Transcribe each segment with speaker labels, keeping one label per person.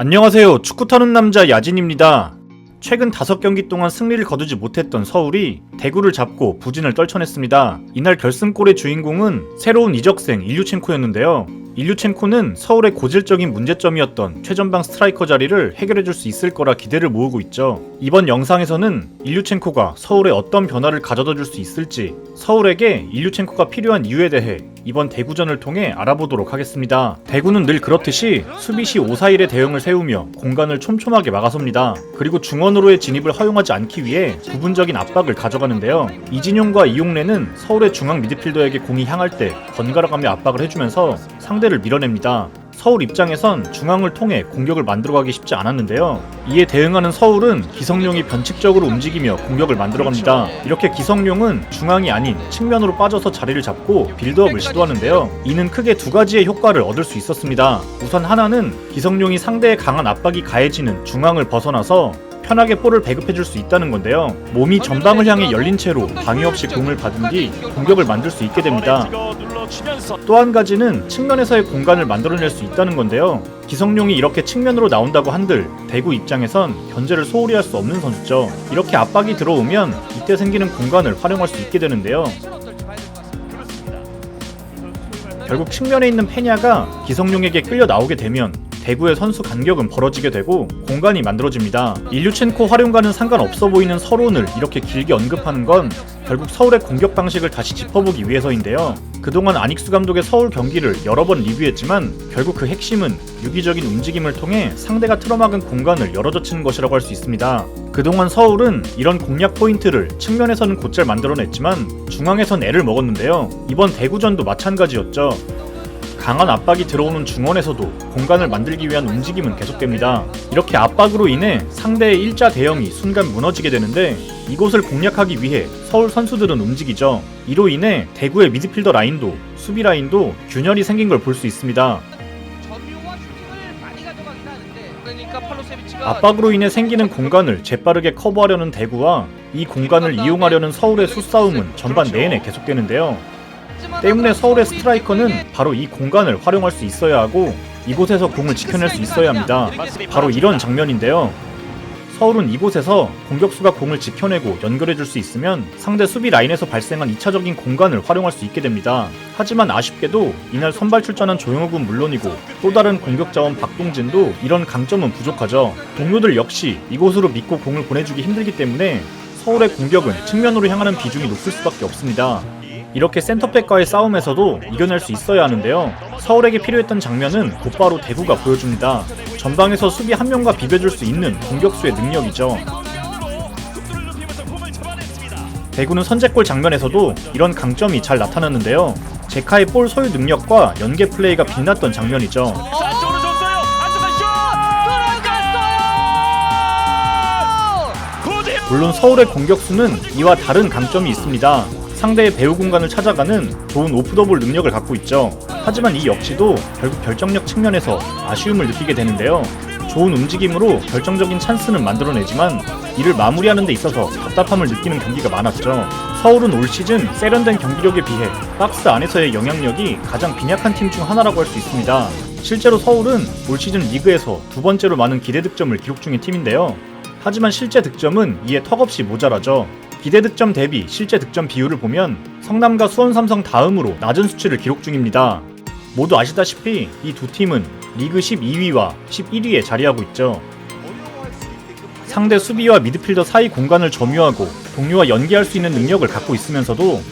Speaker 1: 안녕하세요. 축구 타는 남자 야진입니다. 최근 5경기 동안 승리를 거두지 못했던 서울이 대구를 잡고 부진을 떨쳐냈습니다. 이날 결승골의 주인공은 새로운 이적생 일류첸코였는데요. 일류첸코는 서울의 고질적인 문제점이었던 최전방 스트라이커 자리를 해결해줄 수 있을 거라 기대를 모으고 있죠. 이번 영상에서는 일류첸코가 서울에 어떤 변화를 가져다 줄 수 있을지, 서울에게 일류첸코가 필요한 이유에 대해 이번 대구전을 통해 알아보도록 하겠습니다. 대구는 늘 그렇듯이 수비 시 5-4-1의 대응을 세우며 공간을 촘촘하게 막아섭니다. 그리고 중원으로의 진입을 허용하지 않기 위해 부분적인 압박을 가져가는데요. 이진용과 이용래는 서울의 중앙 미드필더에게 공이 향할 때 번갈아가며 압박을 해주면서 상대를 밀어냅니다. 서울 입장에선 중앙을 통해 공격을 만들어가기 쉽지 않았는데요. 이에 대응하는 서울은 기성용이 변칙적으로 움직이며 공격을 만들어갑니다. 이렇게 기성용은 중앙이 아닌 측면으로 빠져서 자리를 잡고 빌드업을 시도하는데요. 이는 크게 두 가지의 효과를 얻을 수 있었습니다. 우선 하나는 기성용이 상대의 강한 압박이 가해지는 중앙을 벗어나서 편하게 볼을 배급해줄 수 있다는 건데요. 몸이 전방을 향해 열린 채로 방해 없이 공을 받은 뒤 공격을 만들 수 있게 됩니다. 또 한 가지는 측면에서의 공간을 만들어낼 수 있다는 건데요. 기성용이 이렇게 측면으로 나온다고 한들 대구 입장에선 견제를 소홀히 할 수 없는 선수죠. 이렇게 압박이 들어오면 이때 생기는 공간을 활용할 수 있게 되는데요. 결국 측면에 있는 페냐가 기성용에게 끌려 나오게 되면 대구의 선수 간격은 벌어지게 되고 공간이 만들어집니다. 일류첸코 활용과는 상관없어 보이는 서론을 이렇게 길게 언급하는 건 결국 서울의 공격 방식을 다시 짚어보기 위해서인데요. 그동안 안익수 감독의 서울 경기를 여러 번 리뷰했지만 결국 그 핵심은 유기적인 움직임을 통해 상대가 틀어막은 공간을 열어젖히는 것이라고 할 수 있습니다. 그동안 서울은 이런 공략 포인트를 측면에서는 곧잘 만들어냈지만 중앙에선 애를 먹었는데요. 이번 대구전도 마찬가지였죠. 강한 압박이 들어오는 중원에서도 공간을 만들기 위한 움직임은 계속됩니다. 이렇게 압박으로 인해 상대의 일자 대형이 순간 무너지게 되는데 이곳을 공략하기 위해 서울 선수들은 움직이죠. 이로 인해 대구의 미드필더 라인도 수비 라인도 균열이 생긴 걸 볼 수 있습니다. 압박으로 인해 생기는 공간을 재빠르게 커버하려는 대구와 이 공간을 이용하려는 서울의 수싸움은 전반 내내 계속되는데요. 때문에 서울의 스트라이커는 바로 이 공간을 활용할 수 있어야 하고 이곳에서 공을 지켜낼 수 있어야 합니다. 바로 이런 장면인데요. 서울은 이곳에서 공격수가 공을 지켜내고 연결해줄 수 있으면 상대 수비 라인에서 발생한 2차적인 공간을 활용할 수 있게 됩니다. 하지만 아쉽게도 이날 선발 출전한 조영욱은 물론이고 또 다른 공격 자원 박동진도 이런 강점은 부족하죠. 동료들 역시 이곳으로 믿고 공을 보내주기 힘들기 때문에 서울의 공격은 측면으로 향하는 비중이 높을 수밖에 없습니다. 이렇게 센터백과의 싸움에서도 이겨낼 수 있어야 하는데요. 서울에게 필요했던 장면은 곧바로 대구가 보여줍니다. 전방에서 수비 한 명과 비벼줄 수 있는 공격수의 능력이죠. 대구는 선제골 장면에서도 이런 강점이 잘 나타났는데요. 제카의 볼 소유 능력과 연계 플레이가 빛났던 장면이죠. 물론 서울의 공격수는 이와 다른 강점이 있습니다. 상대의 배후 공간을 찾아가는 좋은 오프더볼 능력을 갖고 있죠. 하지만 이 역시도 결국 결정력 측면에서 아쉬움을 느끼게 되는데요. 좋은 움직임으로 결정적인 찬스는 만들어내지만 이를 마무리하는 데 있어서 답답함을 느끼는 경기가 많았죠. 서울은 올 시즌 세련된 경기력에 비해 박스 안에서의 영향력이 가장 빈약한 팀 중 하나라고 할 수 있습니다. 실제로 서울은 올 시즌 리그에서 두 번째로 많은 기대 득점을 기록 중인 팀인데요. 하지만 실제 득점은 이에 턱없이 모자라죠. 기대 득점 대비 실제 득점 비율을 보면 성남과 수원 삼성 다음으로 낮은 수치를 기록 중입니다. 모두 아시다시피 이 두 팀은 리그 12위와 11위에 자리하고 있죠. 상대 수비와 미드필더 사이 공간을 점유하고 동료와 연계할 수 있는 능력을 갖고 있으면서도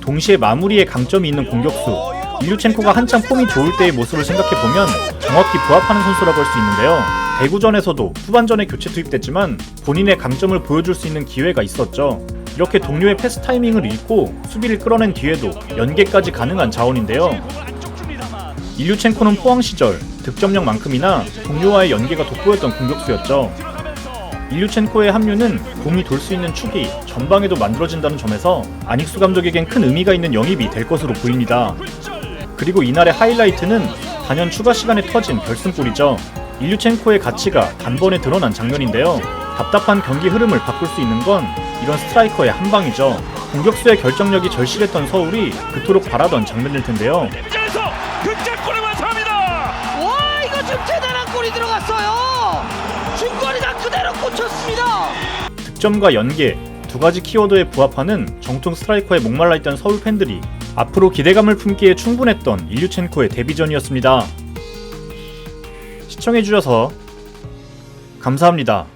Speaker 1: 동시에 마무리에 강점이 있는 공격수 일류첸코가 한창 폼이 좋을 때의 모습을 생각해보면 정확히 부합하는 선수라고 할 수 있는데요. 대구전에서도 후반전에 교체 투입됐지만 본인의 강점을 보여줄 수 있는 기회가 있었죠. 이렇게 동료의 패스 타이밍을 읽고 수비를 끌어낸 뒤에도 연계까지 가능한 자원인데요. 일류첸코는 포항 시절 득점력만큼이나 동료와의 연계가 돋보였던 공격수였죠. 일류첸코의 합류는 공이 돌 수 있는 축이 전방에도 만들어진다는 점에서 안익수 감독에겐 큰 의미가 있는 영입이 될 것으로 보입니다. 그리고 이날의 하이라이트는 단연 추가 시간에 터진 결승골이죠. 일류첸코의 가치가 단번에 드러난 장면인데요. 답답한 경기 흐름을 바꿀 수 있는 건 이런 스트라이커의 한 방이죠. 공격수의 결정력이 절실했던 서울이 그토록 바라던 장면일 텐데요.
Speaker 2: 득점골을 완성합니다. 와, 이거 좀 대단한 골이 들어갔어요. 중거리가 그대로 꽂혔습니다.
Speaker 1: 득점과 연계, 두 가지 키워드에 부합하는 정통 스트라이커에 목말라 있던 서울 팬들이 앞으로 기대감을 품기에 충분했던 일류첸코의 데뷔전이었습니다. 시청해주셔서 감사합니다.